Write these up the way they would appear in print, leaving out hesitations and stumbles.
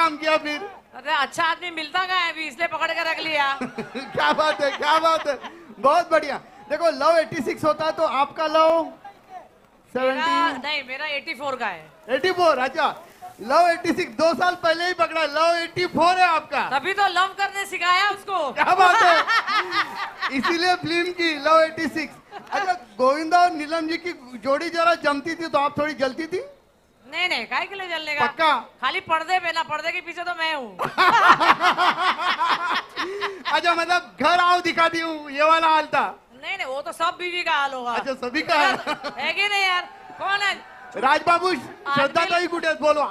काम किया फिर? अरे अच्छा आदमी मिलता का है अभी, इसलिए पकड़ के रख लिया। क्या बात है, क्या बात है, बहुत बढ़िया। देखो लव 86 होता है तो आपका लव 70 नहीं, मेरा 84 का है। 84, अच्छा। लव 86 2 साल पहले ही पकड़ा, लव 84 है आपका। तभी तो लव करने सिखाया उसको। क्या बात है, इसीलिए फिल्म की लव 86। अच्छा, गोविंदा और नीलम जी की जोड़ी जरा जमती थी तो आप थोड़ी जलती थी? नहीं नहीं, काय के लिए जलने का? पक्का? खाली पर्दे पे ना, पर्दे के पीछे तो मैं हूँ। अच्छा, मतलब घर आओ दिखाती हूँ, ये वाला हाल था? नहीं नहीं, वो तो सब बीवी का हाल होगा। अच्छा, सभी का है। है कि नहीं यार? कौन है? राजबाबू, श्रद्धा ताई कुठे आहेत बोलवा?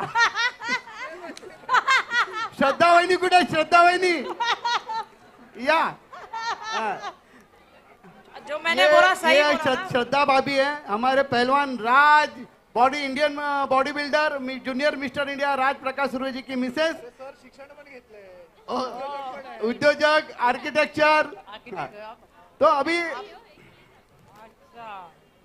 श्रद्धा वहिनी कुठे आहेत? श्रद्धा वहिनी या। जो मैंने बोला सही ये बोला ना? श्रद्धा भाभी है, हमारे पहलवान Raj body Indian bodybuilder junior Mister India Raj Prakash Surve ji की मिसेस, उद्योजक, आर्किटेक्चर। तो अभी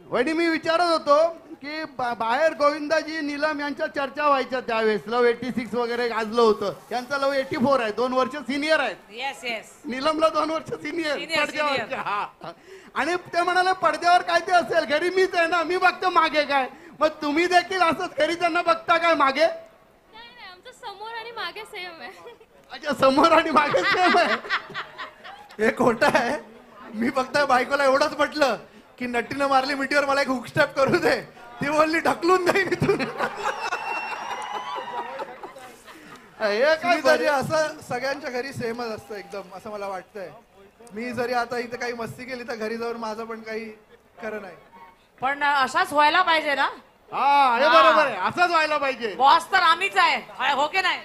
वहिनी मी विचारत होतो की बाहेर गोविंदाजी नीलम यांच्या चर्चा व्हायच्या त्यावेळेस लव 86 वगैरे गाजलं होतं, यांचा लव 84 आहे, 2 वर्ष सिनियर आहेत। येस येस, नीलमला 2 वर्ष सिनियर Senior, पडद्यावर। हा, आणि ते म्हणाले पडद्यावर काय ते असेल, घरी मीच आहे ना, मी बघतो मागे काय। मग तुम्ही देखील असंच घरी त्यांना बघता काय मागे? नाही नाही, आमचं समोर आणि मागे सेम आहे. अच्छा, समोर आणि मागे सेम आहे। हे खोटं आहे, मी फक्त बायकोला एवढंच म्हटलं की नट्टीनं मारली मिठीवर, मला एक हुक स्टेप करू दे, ती बोलली ढकलून देईन इथून। हे काय तरी असं सगळ्यांच्या घरी सेमच असतं एकदम, असं मला वाटतंय। मी जरी आता इथे काही मस्ती केली तर घरी जाऊन माझं पण काही खरं नाही। पण असाच व्हायला पाहिजे ना? हा, हे बरोबर आहे, असंच व्हायला पाहिजे। बॉस तर आम्हीच आहे, हो की नाही?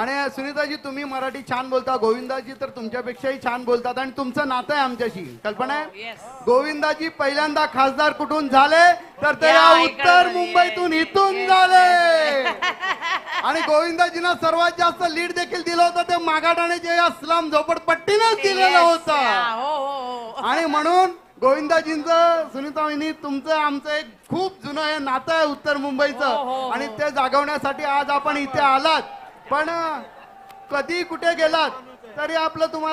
आणि सुनीताजी, तुम्ही मराठी छान बोलता, गोविंदाजी तर तुमच्यापेक्षाही छान बोलतात, आणि तुमचं नातं आहे आमच्याशी, कल्पना आहे? येस. गोविंदाजी पहिल्यांदा खासदार कुठून झाले तर ते या उत्तर इकडे. मुंबईतून इथून Yes. झाले। आणि गोविंदाजींना सर्वात जास्त लीड देखील दिलं होतं ते मागाठाण्याच्या या स्लम झोपडपट्टीनंच दिलेलं Yes. होतं। हो हो हो. आणि म्हणून गोविंदाजींचं, सुनीता वहिनी, तुमचं आमचं एक खूप जुनं हे नातं आहे उत्तर हो, मुंबईचं, हो, आणि हो. ते जागवण्यासाठी आज आपण इथे आलात। पण कधी कुठे गेलात तरी आपलं तुम्हाला